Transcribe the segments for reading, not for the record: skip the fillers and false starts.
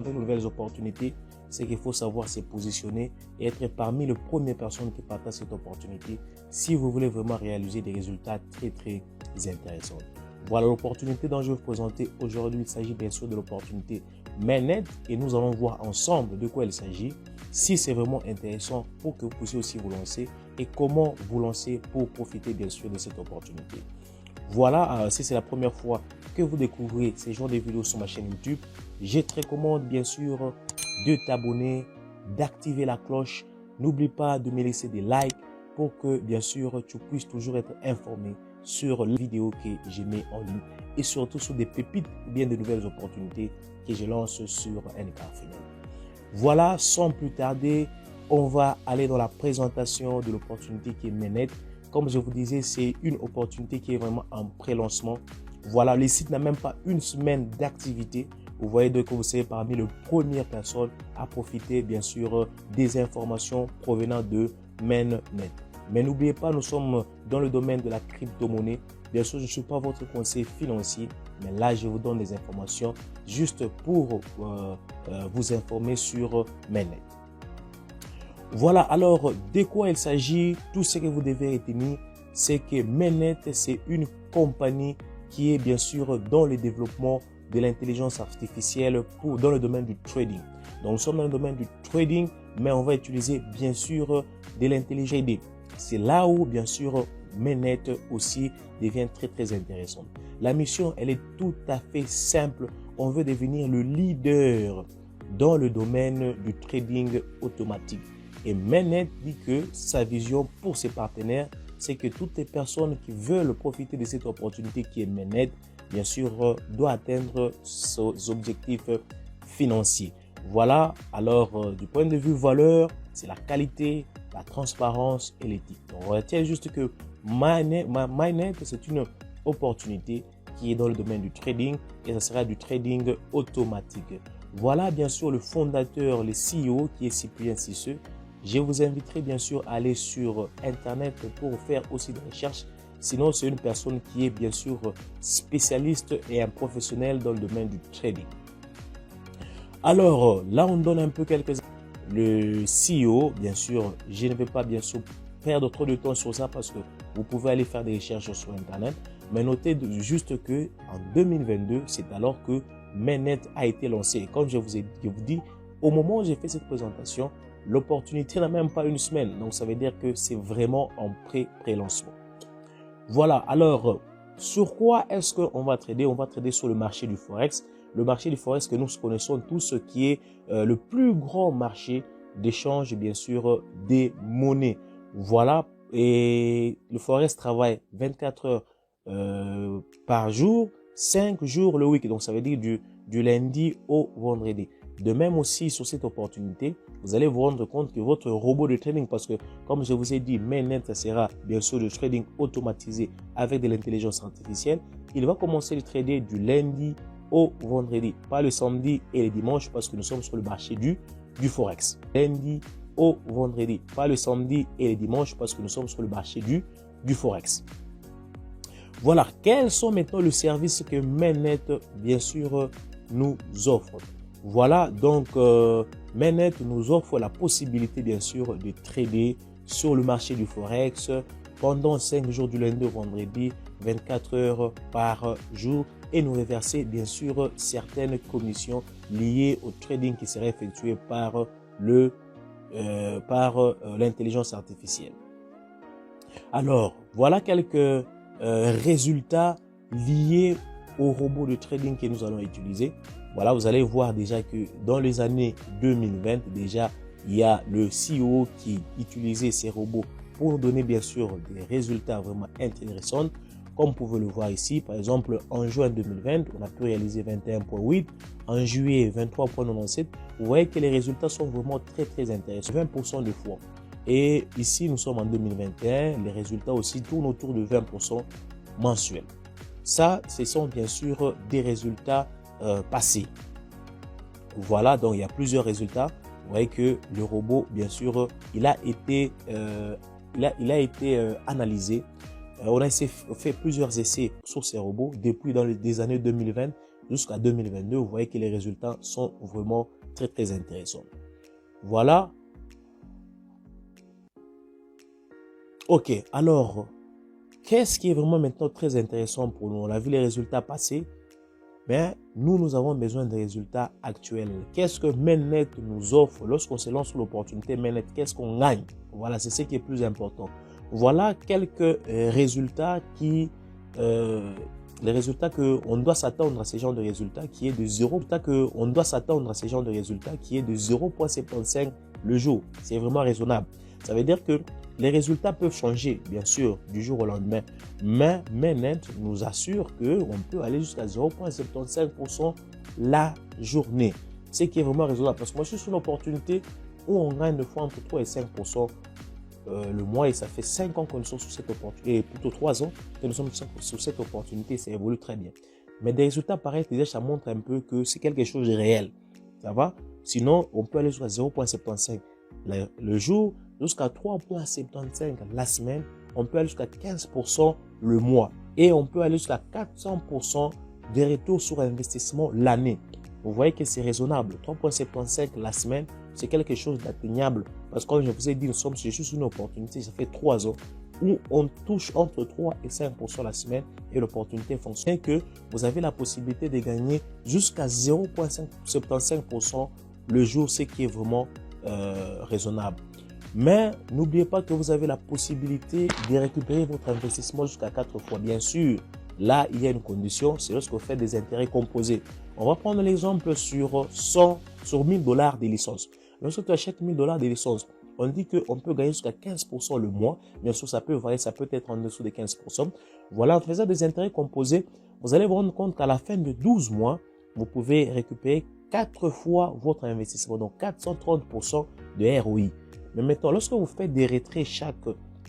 de nouvelles opportunités, c'est qu'il faut savoir se positionner et être parmi les premières personnes qui partagent cette opportunité si vous voulez vraiment réaliser des résultats très intéressants. Voilà l'opportunité dont je vais vous présenter aujourd'hui. Il s'agit bien sûr de l'opportunité Mainnet et nous allons voir ensemble de quoi il s'agit, si c'est vraiment intéressant pour que vous puissiez aussi vous lancer et comment vous lancer pour profiter bien sûr de cette opportunité. Voilà, si c'est la première fois que vous découvrez ce genre de vidéos sur ma chaîne YouTube, je te recommande bien sûr de t'abonner, d'activer la cloche. N'oublie pas de me laisser des likes pour que bien sûr tu puisses toujours être informé sur les vidéos que je mets en ligne et surtout sur des pépites ou bien de nouvelles opportunités que je lance sur NCarFinance. Voilà, sans plus tarder, on va aller dans la présentation de l'opportunité qui est Mainnet. Comme je vous disais, c'est une opportunité qui est vraiment en pré-lancement. Voilà, le site n'a même pas une semaine d'activité. Vous voyez donc que vous serez parmi les premières personnes à profiter, bien sûr, des informations provenant de Mainnet. Mais n'oubliez pas, nous sommes dans le domaine de la crypto-monnaie. Bien sûr, je ne suis pas votre conseiller financier, mais là, je vous donne des informations juste pour vous informer sur Mainnet. Voilà, alors de quoi il s'agit? Tout ce que vous devez retenir, c'est que Mainnet, c'est une compagnie qui est bien sûr dans le développement de l'intelligence artificielle dans le domaine du trading. Donc, nous sommes dans le domaine du trading, mais on va utiliser bien sûr de l'intelligence. C'est là où bien sûr Mainnet aussi devient très intéressante. La mission, elle est tout à fait simple. On veut devenir le leader dans le domaine du trading automatique. Et Mainnet dit que sa vision pour ses partenaires, c'est que toutes les personnes qui veulent profiter de cette opportunité qui est Mainnet, bien sûr, doivent atteindre ses objectifs financiers. Voilà, alors du point de vue valeur, c'est la qualité, la transparence et l'éthique. On retient juste que Mainnet, c'est une opportunité qui est dans le domaine du trading et ça sera du trading automatique. Voilà bien sûr le fondateur, le CEO qui est Cyprien Cisseux. Je vous inviterai bien sûr à aller sur Internet pour faire aussi des recherches. Sinon, c'est une personne qui est bien sûr spécialiste et un professionnel dans le domaine du trading. Alors, là, on donne un peu quelques... Le CEO, bien sûr, je ne vais pas bien sûr perdre trop de temps sur ça parce que vous pouvez aller faire des recherches sur Internet. Mais notez juste que en 2022, c'est alors que Mainnet a été lancé. Et comme je vous dis, au moment où j'ai fait cette présentation, l'opportunité n'a même pas une semaine. Donc, ça veut dire que c'est vraiment en pré-lancement. Voilà. Alors, sur quoi est-ce qu'on va trader? On va trader sur le marché du Forex. Le marché du Forex que nous connaissons tous, ce qui est le plus grand marché d'échange, bien sûr, des monnaies. Voilà. Et le Forex travaille 24 heures par jour, 5 jours le week-end. Donc, ça veut dire du lundi au vendredi. De même aussi, sur cette opportunité, vous allez vous rendre compte que votre robot de trading, parce que comme je vous ai dit, Mainnet sera bien sûr le trading automatisé avec de l'intelligence artificielle. Il va commencer le trader du lundi au vendredi, pas le samedi et le dimanche parce que nous sommes sur le marché du Forex. Lundi au vendredi, pas le samedi et le dimanche parce que nous sommes sur le marché du Forex. Voilà, quels sont maintenant les services que Mainnet, bien sûr, nous offre. Voilà, donc Mainnet nous offre la possibilité, bien sûr, de trader sur le marché du Forex pendant 5 jours du lundi au vendredi, 24 heures par jour et nous reverser, bien sûr, certaines commissions liées au trading qui seraient effectuées par l'intelligence artificielle. Alors, voilà quelques résultats liés au robot de trading que nous allons utiliser. Voilà, vous allez voir déjà que dans les années 2020, déjà, il y a le CEO qui utilisait ces robots pour nous donner bien sûr des résultats vraiment intéressants. Comme vous pouvez le voir ici, par exemple, en juin 2020, on a pu réaliser 21,8. En juillet, 23,97. Vous voyez que les résultats sont vraiment très intéressants. 20% de fois. Et ici, nous sommes en 2021. Les résultats aussi tournent autour de 20% mensuels. Ça, ce sont bien sûr des résultats passés. Voilà, donc il y a plusieurs résultats. Vous voyez que le robot, bien sûr, il a été analysé. On a fait plusieurs essais sur ces robots depuis les années 2020 jusqu'à 2022, vous voyez que les résultats sont vraiment très, très intéressants. Voilà. Ok, alors, qu'est-ce qui est vraiment maintenant très intéressant pour nous? On a vu les résultats passés, mais nous avons besoin des résultats actuels. Qu'est-ce que Mainnet nous offre lorsqu'on se lance sur l'opportunité Mainnet? Qu'est-ce qu'on gagne? Voilà, c'est ce qui est plus important. Voilà quelques résultats les résultats qu'on doit s'attendre à ce genre de résultats qui est de 0,75 le jour. C'est vraiment raisonnable. Ça veut dire que les résultats peuvent changer, bien sûr, du jour au lendemain. Mais Mainnet nous assure qu'on peut aller jusqu'à 0,75% la journée. Ce qui est vraiment raisonnable. Parce que moi, je suis sur une opportunité où on gagne de fois entre 3 et 5% le mois. Et ça fait 5 ans que nous sommes sur cette opportunité. Et plutôt 3 ans que nous sommes sur cette opportunité. Ça évolue très bien. Mais des résultats pareils, déjà, ça montre un peu que c'est quelque chose de réel. Ça va? Sinon, on peut aller jusqu'à 0,75 le jour, jusqu'à 3,75 la semaine, on peut aller jusqu'à 15% le mois et on peut aller jusqu'à 400% de retour sur investissement l'année. Vous voyez que c'est raisonnable. 3,75 la semaine, c'est quelque chose d'atteignable parce que comme je vous ai dit, nous sommes sur juste une opportunité, ça fait 3 ans où on touche entre 3 et 5% la semaine et l'opportunité fonctionne que vous avez la possibilité de gagner jusqu'à 0,75% le jour, ce qui est vraiment raisonnable. Mais n'oubliez pas que vous avez la possibilité de récupérer votre investissement jusqu'à 4 fois. Bien sûr, là, il y a une condition, c'est lorsqu'on fait des intérêts composés. On va prendre l'exemple sur 1000 dollars de licence. Lorsque tu achètes 1000 dollars de licence, on dit qu'on peut gagner jusqu'à 15% le mois. Bien sûr, ça peut varier, ça peut être en dessous de 15%. Voilà, en faisant des intérêts composés, vous allez vous rendre compte qu'à la fin de 12 mois, vous pouvez récupérer 4 fois votre investissement, donc 430% de ROI. Mais maintenant, lorsque vous faites des retraits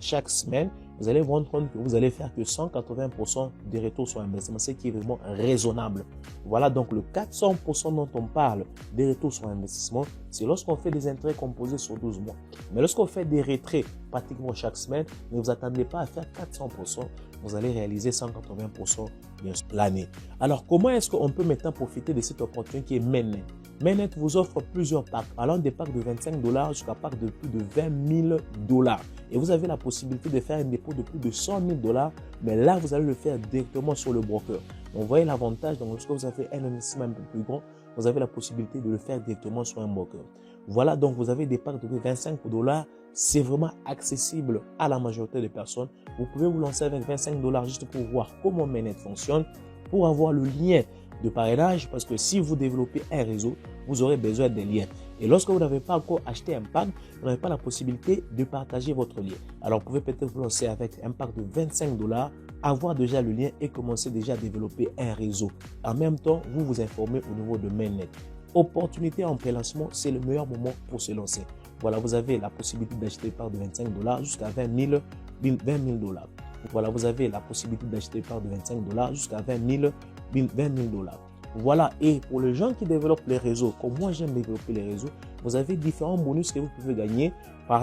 chaque semaine, vous allez vous rendre compte que vous allez faire que 180% de retour sur investissement, ce qui est vraiment raisonnable. Voilà donc le 400% dont on parle des retours sur investissement, c'est lorsqu'on fait des intérêts composés sur 12 mois. Mais lorsqu'on fait des retraits pratiquement chaque semaine, ne vous attendez pas à faire 400%, vous allez réaliser 180% l'année. Alors, comment est-ce qu'on peut maintenant profiter de cette opportunité qui est Mainnet? Mainnet vous offre plusieurs packs, allant des packs de 25 dollars jusqu'à packs de plus de 20 000 dollars. Et vous avez la possibilité de faire un dépôt de plus de 100 000 dollars, mais là, vous allez le faire directement sur le broker. Donc, vous voyez l'avantage. Donc, lorsque vous avez un investissement un peu plus grand, vous avez la possibilité de le faire directement sur un broker. Voilà, donc vous avez des packs de 25 dollars. C'est vraiment accessible à la majorité des personnes. Vous pouvez vous lancer avec 25 dollars juste pour voir comment Mainnet fonctionne, pour avoir le lien de parrainage, parce que si vous développez un réseau, vous aurez besoin des liens. Et lorsque vous n'avez pas encore acheté un pack, vous n'avez pas la possibilité de partager votre lien. Alors, vous pouvez peut-être vous lancer avec un pack de 25 dollars, avoir déjà le lien et commencer déjà à développer un réseau. En même temps, vous vous informez au niveau de Mainnet. Opportunité en pré-lancement, c'est le meilleur moment pour se lancer. Voilà, vous avez la possibilité d'acheter par de 25 dollars jusqu'à 20 000 dollars. Voilà, vous avez la possibilité d'acheter par de 25 dollars jusqu'à 20 000 dollars. Voilà, et pour les gens qui développent les réseaux, comme moi j'aime développer les réseaux, vous avez différents bonus que vous pouvez gagner.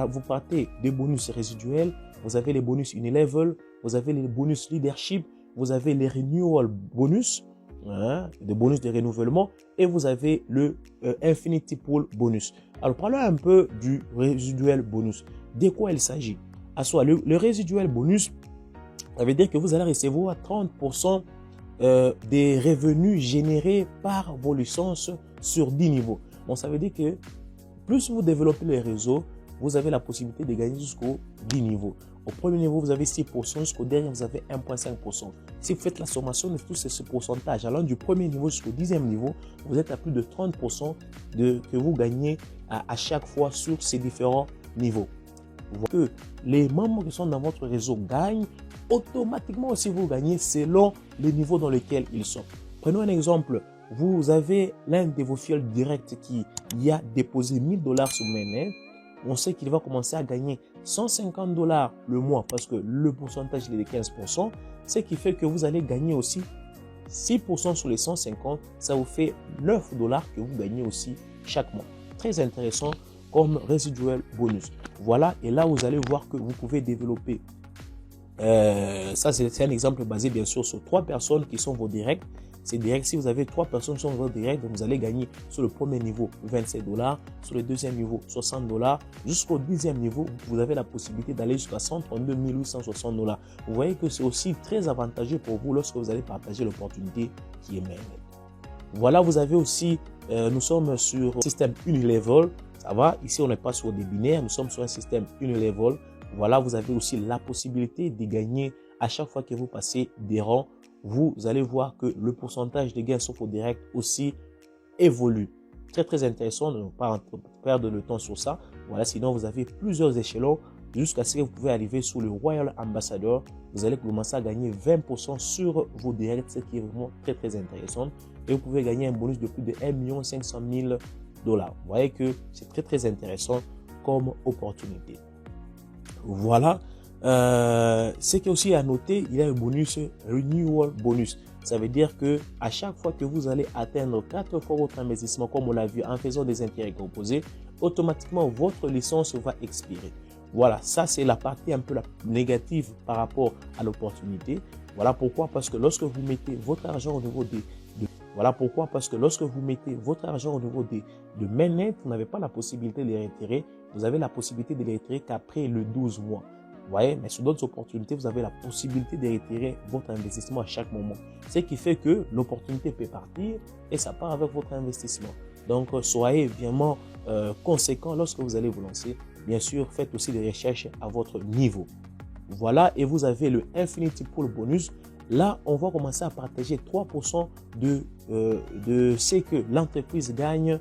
Vous partez des bonus résiduels, vous avez les bonus Unilevel, vous avez les bonus leadership, vous avez les renewal bonus, des bonus de renouvellement, et vous avez le Infinity Pool bonus. Alors parlons un peu du résiduel bonus. De quoi il s'agit? Le résiduel bonus, ça veut dire que vous allez recevoir 30% des revenus générés par vos licences sur 10 niveaux. Donc ça veut dire que plus vous développez les réseaux, vous avez la possibilité de gagner jusqu'au 10 niveaux. Au premier niveau, vous avez 6%, jusqu'au dernier, vous avez 1,5%. Si vous faites la sommation de tous ces pourcentages, allant du premier niveau jusqu'au 10e niveau, vous êtes à plus de 30% que vous gagnez à chaque fois sur ces différents niveaux. Vous voyez que les membres qui sont dans votre réseau gagnent, automatiquement aussi vous gagnez selon les niveaux dans lesquels ils sont. Prenons un exemple. Vous avez l'un de vos fioles directs qui y a déposé 1000 dollars sur Mainnet. On sait qu'il va commencer à gagner 150 dollars le mois parce que le pourcentage est de 15%. Ce qui fait que vous allez gagner aussi 6% sur les 150. Ça vous fait 9 dollars que vous gagnez aussi chaque mois. Très intéressant comme résiduel bonus. Voilà, et là vous allez voir que vous pouvez développer. Ça c'est un exemple basé bien sûr sur 3 personnes qui sont vos directs. c'est direct. Si vous avez 3 personnes sur votre direct, vous allez gagner sur le premier niveau $27, sur le deuxième niveau $60, jusqu'au 10e niveau, vous avez la possibilité d'aller jusqu'à $132 860. Vous voyez que c'est aussi très avantageux pour vous lorsque vous allez partager l'opportunité qui est Mainnet. Voilà, vous avez aussi, nous sommes sur un système unilevel, ça va, ici on n'est pas sur des binaires, nous sommes sur un système unilevel. Voilà, vous avez aussi la possibilité de gagner à chaque fois que vous passez des rangs. Vous allez voir que le pourcentage de gains sur vos directs aussi évolue. Très intéressant, ne pas perdre le temps sur ça. Voilà, sinon vous avez plusieurs échelons jusqu'à ce que vous pouvez arriver sur le Royal Ambassador. Vous allez commencer à gagner 20% sur vos directs, ce qui est vraiment très intéressant. Et vous pouvez gagner un bonus de plus de 1 500 000 $. Vous voyez que c'est très intéressant comme opportunité. Voilà. Ce qui est aussi à noter, il y a un bonus renewal bonus. Ça veut dire que à chaque fois que vous allez atteindre 4 fois votre investissement, comme on l'a vu en faisant des intérêts composés, automatiquement votre licence va expirer. Voilà, ça c'est la partie un peu négative par rapport à l'opportunité. Voilà pourquoi, parce que lorsque vous mettez votre argent au niveau de Mainnet, vous n'avez pas la possibilité de les retirer. Vous avez la possibilité de les retirer qu'après le 12 mois. Vous voyez, mais sur d'autres opportunités, vous avez la possibilité de retirer votre investissement à chaque moment. Ce qui fait que l'opportunité peut partir et ça part avec votre investissement. Donc, soyez vraiment conséquent lorsque vous allez vous lancer. Bien sûr, faites aussi des recherches à votre niveau. Voilà, et vous avez le Infinity Pool Bonus. Là, on va commencer à partager 3% de ce que l'entreprise gagne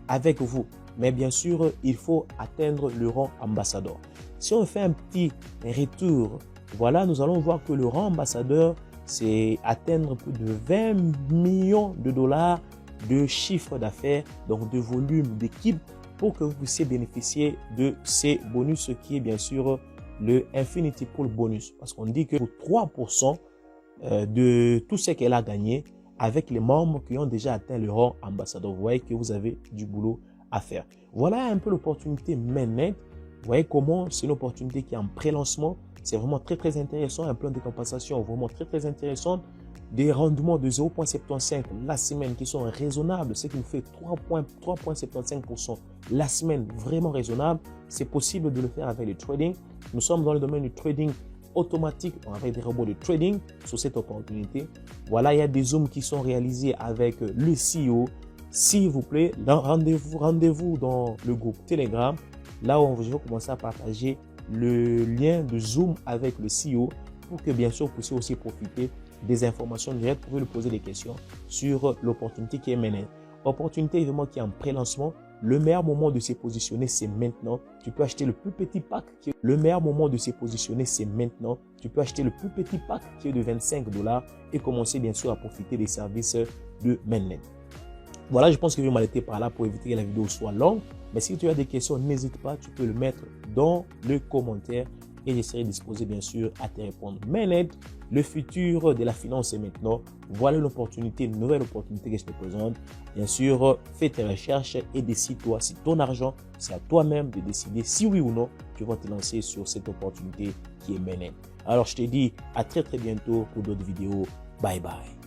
avec vous. Mais bien sûr, il faut atteindre le rang ambassadeur. Si on fait un petit retour, voilà, nous allons voir que le rang ambassadeur, c'est atteindre plus de 20 millions de dollars de chiffre d'affaires, donc de volume d'équipe, pour que vous puissiez bénéficier de ces bonus, ce qui est bien sûr le Infinity Pool Bonus. Parce qu'on dit que 3% de tout ce qu'elle a gagné avec les membres qui ont déjà atteint le rang ambassadeur. Vous voyez que vous avez du boulot à faire. Voilà un peu l'opportunité Mainnet. Vous voyez comment c'est une opportunité qui est en pré-lancement. C'est vraiment très intéressant. Un plan de compensation vraiment très intéressant. Des rendements de 0,75 la semaine qui sont raisonnables, ce qui nous fait 3,75% la semaine, vraiment raisonnable. C'est possible de le faire avec le trading. Nous sommes dans le domaine du trading automatique avec des robots de trading sur cette opportunité. Voilà, il y a des zooms qui sont réalisés avec le CEO. S'il vous plaît, rendez-vous dans le groupe Telegram, là où je vais commencer à partager le lien de Zoom avec le CEO pour que bien sûr vous puissiez aussi profiter des informations directes, vous pouvez lui poser des questions sur l'opportunité qui est Mainnet. Opportunité évidemment qui est en pré-lancement. Le meilleur moment de se positionner, c'est maintenant. Tu peux acheter le plus petit pack qui est de $25 et commencer bien sûr à profiter des services de Mainnet. Voilà, je pense que je vais m'arrêter par là pour éviter que la vidéo soit longue. Mais si tu as des questions, n'hésite pas, tu peux le mettre dans le commentaire et je serai disposé bien sûr à te répondre. Mainnet, le futur de la finance est maintenant. Voilà une nouvelle opportunité que je te présente. Bien sûr, fais tes recherches et décide-toi si ton argent, c'est à toi-même de décider si oui ou non tu vas te lancer sur cette opportunité qui est Mainnet. Alors, je te dis à très bientôt pour d'autres vidéos. Bye bye.